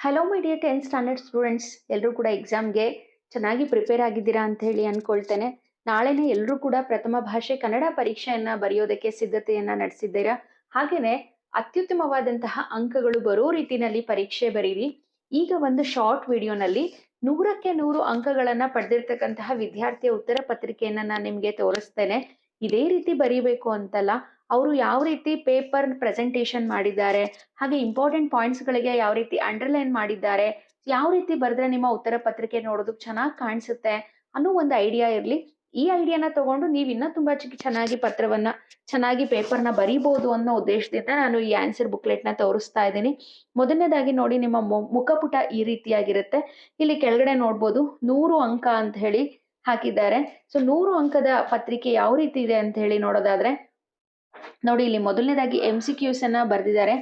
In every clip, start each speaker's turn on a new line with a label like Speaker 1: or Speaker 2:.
Speaker 1: Hello my dear 10th standard students, ಎಲ್ಲರೂ ಕೂಡ ಎಕ್ಸಾಮ್ಗೆ ಚೆನ್ನಾಗಿ ಪ್ರಿಪೇರ್ ಆಗಿದ್ದೀರಾ ಅಂತ ಹೇಳಿ ಅನ್ಕೊಳ್ತೇನೆ. ನಾಳೆನೇ ಎಲ್ಲರೂ ಕೂಡ ಪ್ರಥಮ ಭಾಷೆ ಕನ್ನಡ ಪರೀಕ್ಷೆಯನ್ನ ಬರೆಯೋದಕ್ಕೆ ಸಿದ್ಧತೆಯನ್ನ ನಡೆಸಿದ್ದೀರಾ. ಹಾಗೇನೆ ಅತ್ಯುತ್ತಮವಾದಂತಹ ಅಂಕಗಳು ಬರೋ ರೀತಿನಲ್ಲಿ ಪರೀಕ್ಷೆ ಬರೀರಿ. ಈಗ ಒಂದು ಶಾರ್ಟ್ ವಿಡಿಯೋನಲ್ಲಿ 100ಕ್ಕೆ 100 ಅಂಕಗಳನ್ನ ಪಡೆದಿರ್ತಕ್ಕಂತಹ ವಿದ್ಯಾರ್ಥಿಯ ಉತ್ತರ ಪತ್ರಿಕೆಯನ್ನ ನಾನು ನಿಮಗೆ ತೋರಿಸ್ತೇನೆ. ಇದೇ ರೀತಿ ಬರೀಬೇಕು ಅಂತಲ್ಲ, ಅವರು ಯಾವ ರೀತಿ ಪೇಪರ್ ಪ್ರೆಸೆಂಟೇಷನ್ ಮಾಡಿದ್ದಾರೆ, ಹಾಗೆ ಇಂಪಾರ್ಟೆಂಟ್ ಪಾಯಿಂಟ್ಸ್ ಗಳಿಗೆ ಯಾವ ರೀತಿ ಅಂಡರ್ಲೈನ್ ಮಾಡಿದ್ದಾರೆ, ಯಾವ ರೀತಿ ಬರೆದ್ರೆ ನಿಮ್ಮ ಉತ್ತರ ಪತ್ರಿಕೆ ನೋಡೋದಕ್ಕೆ ಚೆನ್ನಾಗಿ ಕಾಣಿಸುತ್ತೆ ಅನ್ನೋ ಒಂದು ಐಡಿಯಾ ಇರಲಿ. ಈ ಐಡಿಯಾನ ತಗೊಂಡು ನೀವು ಇನ್ನೂ ತುಂಬಾ ಚೆನ್ನಾಗಿ ಪೇಪರ್ನ ಬರೀಬಹುದು ಅನ್ನೋ ಉದ್ದೇಶದಿಂದ ನಾನು ಈ ಆನ್ಸರ್ ಬುಕ್ಲೆಟ್ ನ ತೋರಿಸ್ತಾ ಇದ್ದೀನಿ. ಮೊದಲನೇದಾಗಿ ನೋಡಿ, ನಿಮ್ಮ ಮುಖಪುಟ ಈ ರೀತಿಯಾಗಿರುತ್ತೆ. ಇಲ್ಲಿ ಕೆಳಗಡೆ ನೋಡ್ಬೋದು 100 ಅಂಕ ಅಂತ ಹೇಳಿ ಹಾಕಿದ್ದಾರೆ. ಸೊ 100 ಅಂಕದ ಪತ್ರಿಕೆ ಯಾವ ರೀತಿ ಇದೆ ಅಂತ ಹೇಳಿ ನೋಡೋದಾದ್ರೆ ನೋಡಿ, ಇಲ್ಲಿ ಮೊದಲನೇದಾಗಿ MCQs ಅನ್ನ ಬರೆದಿದ್ದಾರೆ.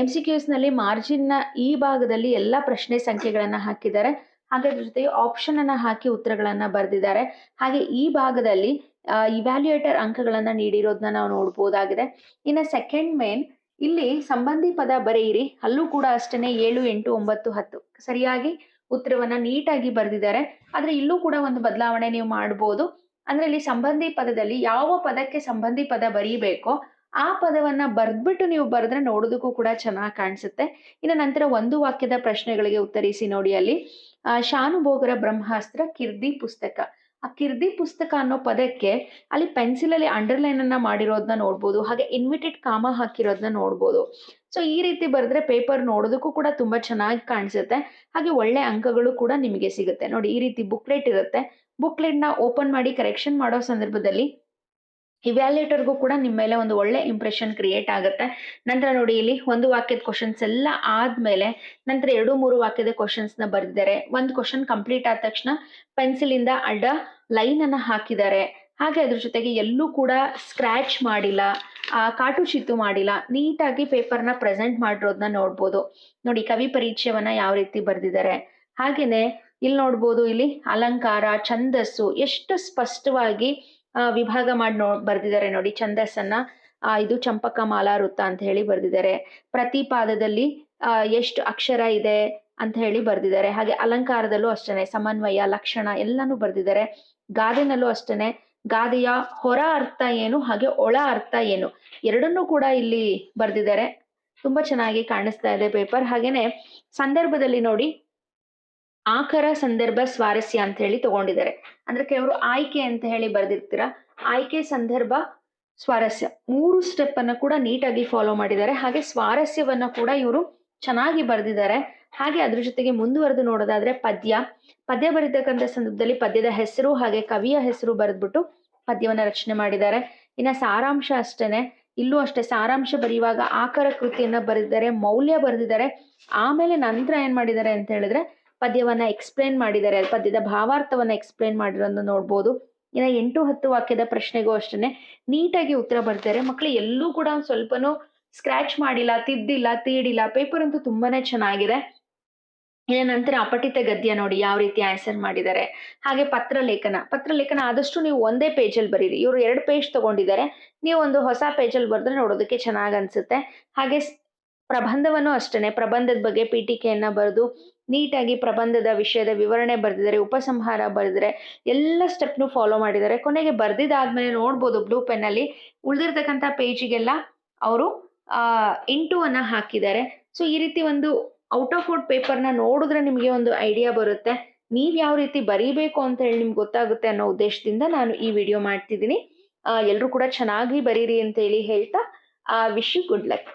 Speaker 1: MCQs ನಲ್ಲಿ ಮಾರ್ಜಿನ್ ನ ಈ ಭಾಗದಲ್ಲಿ ಎಲ್ಲ ಪ್ರಶ್ನೆ ಸಂಖ್ಯೆಗಳನ್ನ ಹಾಕಿದ್ದಾರೆ. ಹಾಗೆ ಅದ್ರ ಜೊತೆಗೆ ಆಪ್ಷನ್ ಅನ್ನ ಹಾಕಿ ಉತ್ತರಗಳನ್ನ ಬರೆದಿದ್ದಾರೆ. ಹಾಗೆ ಈ ಭಾಗದಲ್ಲಿ ಇವ್ಯಾಲ್ಯೂಯೇಟರ್ ಅಂಕಗಳನ್ನ ನೀಡಿರೋದನ್ನ ನಾವು ನೋಡಬಹುದಾಗಿದೆ. ಇನ್ನು ಸೆಕೆಂಡ್ ಮೇನ್, ಇಲ್ಲಿ ಸಂಬಂಧಿ ಪದ ಬರೆಯಿರಿ. ಅಲ್ಲೂ ಕೂಡ ಅಷ್ಟೇನೆ 7, 8, 9, 10 ಸರಿಯಾಗಿ ಉತ್ತರವನ್ನ ನೀಟಾಗಿ ಬರೆದಿದ್ದಾರೆ. ಆದ್ರೆ ಇಲ್ಲೂ ಕೂಡ ಒಂದು ಬದಲಾವಣೆ ನೀವು ಮಾಡಬಹುದು. ಅಂದ್ರೆ ಇಲ್ಲಿ ಸಂಬಂಧಿ ಪದದಲ್ಲಿ ಯಾವ ಪದಕ್ಕೆ ಸಂಬಂಧಿ ಪದ ಬರೀಬೇಕೋ ಆ ಪದವನ್ನ ಬರ್ದ್ಬಿಟ್ಟು ನೀವು ಬರೆದ್ರೆ ನೋಡೋದಕ್ಕೂ ಕೂಡ ಚೆನ್ನಾಗಿ ಕಾಣಿಸುತ್ತೆ. ಇನ್ನು ನಂತರ ಒಂದು ವಾಕ್ಯದ ಪ್ರಶ್ನೆಗಳಿಗೆ ಉತ್ತರಿಸಿ. ನೋಡಿ, ಅಲ್ಲಿ ಶಾನುಭೋಗರ ಬ್ರಹ್ಮಾಸ್ತ್ರ ಕಿರ್ದಿ ಪುಸ್ತಕ. ಆ ಕಿರ್ದಿ ಪುಸ್ತಕ ಅನ್ನೋ ಪದಕ್ಕೆ ಅಲ್ಲಿ ಪೆನ್ಸಿಲ್ ಅಲ್ಲಿ ಅಂಡರ್ಲೈನ್ ಅನ್ನ ಮಾಡಿರೋದನ್ನ ನೋಡ್ಬೋದು. ಹಾಗೆ ಇನ್ವಿಟೆಡ್ ಕಾಮ ಹಾಕಿರೋದನ್ನ ನೋಡ್ಬೋದು. ಸೊ ಈ ರೀತಿ ಬರೆದ್ರೆ ಪೇಪರ್ ನೋಡೋದಕ್ಕೂ ಕೂಡ ತುಂಬಾ ಚೆನ್ನಾಗಿ ಕಾಣಿಸುತ್ತೆ. ಹಾಗೆ ಒಳ್ಳೆ ಅಂಕಗಳು ಕೂಡ ನಿಮಗೆ ಸಿಗುತ್ತೆ. ನೋಡಿ, ಈ ರೀತಿ ಬುಕ್ಲೆಟ್ ಇರುತ್ತೆ. ಬುಕ್ಲೆಟ್ ನ ಓಪನ್ ಮಾಡಿ ಕರೆಕ್ಷನ್ ಮಾಡೋ ಸಂದರ್ಭದಲ್ಲಿ ಇವ್ಯಾಲ್ಯೂಟರ್ಗೂ ಕೂಡ ನಿಮ್ಮ ಮೇಲೆ ಒಂದು ಒಳ್ಳೆ ಇಂಪ್ರೆಷನ್ ಕ್ರಿಯೇಟ್ ಆಗುತ್ತೆ. ನಂತರ ನೋಡಿ, ಇಲ್ಲಿ ಒಂದು ವಾಕ್ಯದ ಕ್ವಶನ್ಸ್ ಎಲ್ಲ ಆದ್ಮೇಲೆ ನಂತರ 2-3 ವಾಕ್ಯದ ಕ್ವಶನ್ಸ್ ನ ಬರೆದಿದ್ದಾರೆ. ಒಂದು ಕ್ವಶನ್ ಕಂಪ್ಲೀಟ್ ಆದ ತಕ್ಷಣ ಪೆನ್ಸಿಲ್ ಇಂದ ಅಡ್ಡ ಲೈನ್ ಅನ್ನ ಹಾಕಿದ್ದಾರೆ. ಹಾಗೆ ಅದ್ರ ಜೊತೆಗೆ ಎಲ್ಲೂ ಕೂಡ ಸ್ಕ್ರಾಚ್ ಮಾಡಿಲ್ಲ, ಕಾಟು ಚಿತ್ತು ಮಾಡಿಲ್ಲ, ನೀಟಾಗಿ ಪೇಪರ್ನ ಪ್ರೆಸೆಂಟ್ ಮಾಡಿರೋದನ್ನ ನೋಡ್ಬೋದು. ನೋಡಿ, ಕವಿ ಪರಿಚಯವನ್ನ ಯಾವ ರೀತಿ ಬರೆದಿದ್ದಾರೆ. ಹಾಗೇನೆ ಇಲ್ಲಿ ನೋಡ್ಬೋದು, ಇಲ್ಲಿ ಅಲಂಕಾರ, ಛಂದಸ್ಸು ಎಷ್ಟು ಸ್ಪಷ್ಟವಾಗಿ ವಿಭಾಗ ಮಾಡಿ ಬರ್ದಿದ್ದಾರೆ. ನೋಡಿ, ಛಂದಸ್ಸನ್ನ ಇದು ಚಂಪಕ ಮಾಲಾ ವೃತ್ತ ಅಂತ ಹೇಳಿ ಬರ್ದಿದ್ದಾರೆ. ಪ್ರತಿ ಪಾದದಲ್ಲಿ ಎಷ್ಟು ಅಕ್ಷರ ಇದೆ ಅಂತ ಹೇಳಿ ಬರ್ದಿದ್ದಾರೆ. ಹಾಗೆ ಅಲಂಕಾರದಲ್ಲೂ ಅಷ್ಟೇನೆ ಸಮನ್ವಯ, ಲಕ್ಷಣ ಎಲ್ಲಾನು ಬರ್ದಿದ್ದಾರೆ. ಗಾದೆನಲ್ಲೂ ಅಷ್ಟೇನೆ ಗಾದೆಯ ಹೊರ ಅರ್ಥ ಏನು ಹಾಗೆ ಒಳ ಅರ್ಥ ಏನು ಎರಡನ್ನೂ ಕೂಡ ಇಲ್ಲಿ ಬರ್ದಿದ್ದಾರೆ. ತುಂಬಾ ಚೆನ್ನಾಗಿ ಕಾಣಿಸ್ತಾ ಇದೆ ಪೇಪರ್. ಹಾಗೇನೆ ಸಂದರ್ಭದಲ್ಲಿ ನೋಡಿ, ಆಕರ, ಸಂದರ್ಭ, ಸ್ವಾರಸ್ಯ ಅಂತ ಹೇಳಿ ತಗೊಂಡಿದ್ದಾರೆ. ಅಂದ್ರೆ ಕೆಲವರು ಆಯ್ಕೆ ಅಂತ ಹೇಳಿ ಬರ್ದಿರ್ತೀರ. ಆಯ್ಕೆ, ಸಂದರ್ಭ, ಸ್ವಾರಸ್ಯ 3 ಸ್ಟೆಪ್ ಅನ್ನ ಕೂಡ ನೀಟಾಗಿ ಫಾಲೋ ಮಾಡಿದ್ದಾರೆ. ಹಾಗೆ ಸ್ವಾರಸ್ಯವನ್ನ ಕೂಡ ಇವರು ಚೆನ್ನಾಗಿ ಬರ್ದಿದ್ದಾರೆ. ಹಾಗೆ ಅದ್ರ ಜೊತೆಗೆ ಮುಂದುವರೆದು ನೋಡೋದಾದ್ರೆ ಪದ್ಯ ಬರೀತಕ್ಕಂಥ ಸಂದರ್ಭದಲ್ಲಿ ಪದ್ಯದ ಹೆಸರು ಹಾಗೆ ಕವಿಯ ಹೆಸರು ಬರೆದ್ಬಿಟ್ಟು ಪದ್ಯವನ್ನ ರಚನೆ ಮಾಡಿದ್ದಾರೆ. ಇನ್ನ ಸಾರಾಂಶ ಅಷ್ಟೇನೆ, ಇಲ್ಲೂ ಅಷ್ಟೇ ಸಾರಾಂಶ ಬರೆಯುವಾಗ ಆಕರ ಕೃತಿಯನ್ನ ಬರೆದಿದ್ದಾರೆ, ಮೌಲ್ಯ ಬರೆದಿದ್ದಾರೆ. ಆಮೇಲೆ ನಂತರ ಏನ್ ಮಾಡಿದ್ದಾರೆ ಅಂತ ಹೇಳಿದ್ರೆ ಪದ್ಯವನ್ನ ಎಕ್ಸ್ಪ್ಲೇನ್ ಮಾಡಿದ್ದಾರೆ. ಪದ್ಯದ ಭಾವಾರ್ಥವನ್ನ ಎಕ್ಸ್ಪ್ಲೇನ್ ಮಾಡಿರೋದನ್ನ ನೋಡ್ಬೋದು. ಇನ್ನು 8-10 ವಾಕ್ಯದ ಪ್ರಶ್ನೆಗೂ ಅಷ್ಟೇನೆ ನೀಟಾಗಿ ಉತ್ತರ ಬರ್ತಾರೆ. ಮಕ್ಕಳು ಎಲ್ಲೂ ಕೂಡ ಸ್ವಲ್ಪನೂ ಸ್ಕ್ರಾಚ್ ಮಾಡಿಲ್ಲ, ತಿದ್ದಿಲ್ಲ, ತೀಡಿಲ್ಲ. ಪೇಪರ್ ಅಂತೂ ತುಂಬಾನೇ ಚೆನ್ನಾಗಿದೆ. ಇನ್ನು ನಂತರ ಅಪಠಿತ ಗದ್ಯ ನೋಡಿ ಯಾವ ರೀತಿ ಆನ್ಸರ್ ಮಾಡಿದ್ದಾರೆ. ಹಾಗೆ ಪತ್ರಲೇಖನ ಆದಷ್ಟು ನೀವು ಒಂದೇ ಪೇಜಲ್ಲಿ ಬರೀರಿ. ಇವರು 2 ಪೇಜ್ ತಗೊಂಡಿದ್ದಾರೆ. ನೀವು ಒಂದು ಹೊಸ ಪೇಜಲ್ಲಿ ಬರೆದ್ರೆ ನೋಡೋದಕ್ಕೆ ಚೆನ್ನಾಗಿ ಅನ್ಸುತ್ತೆ. ಹಾಗೆ ಪ್ರಬಂಧವನ್ನು ಅಷ್ಟೇನೆ ಪ್ರಬಂಧದ ಬಗ್ಗೆ ಪೀಠಿಕೆಯನ್ನ ಬರೆದು ನೀಟಾಗಿ ಪ್ರಬಂಧದ ವಿಷಯದ ವಿವರಣೆ ಬರೆದಿದ್ದಾರೆ, ಉಪಸಂಹಾರ ಬರೆದಿದ್ದಾರೆ, ಎಲ್ಲ ಸ್ಟೆಪ್ನು ಫಾಲೋ ಮಾಡಿದ್ದಾರೆ. ಕೊನೆಗೆ ಬರ್ದಿದ್ದಾದ್ಮೇಲೆ ನೋಡ್ಬೋದು ಬ್ಲೂ ಪೆನ್ ಅಲ್ಲಿ ಉಳಿದಿರ್ತಕ್ಕಂಥ ಪೇಜಿಗೆಲ್ಲ ಅವರು ಇಂಟು ಅನ್ನ ಹಾಕಿದ್ದಾರೆ. ಸೊ ಈ ರೀತಿ ಒಂದು ಔಟ್ ಆಫ್ ಔಟ್ ಪೇಪರ್ನ ನೋಡಿದ್ರೆ ನಿಮಗೆ ಒಂದು ಐಡಿಯಾ ಬರುತ್ತೆ. ನೀವ್ ಯಾವ ರೀತಿ ಬರೀಬೇಕು ಅಂತ ಹೇಳಿ ನಿಮ್ಗೆ ಗೊತ್ತಾಗುತ್ತೆ ಅನ್ನೋ ಉದ್ದೇಶದಿಂದ ನಾನು ಈ ವಿಡಿಯೋ ಮಾಡ್ತಿದ್ದೀನಿ. ಎಲ್ಲರೂ ಕೂಡ ಚೆನ್ನಾಗಿ ಬರೀರಿ ಅಂತ ಹೇಳಿ ಹೇಳ್ತಾ ವಿಶ್ ಯು ಗುಡ್ ಲಕ್.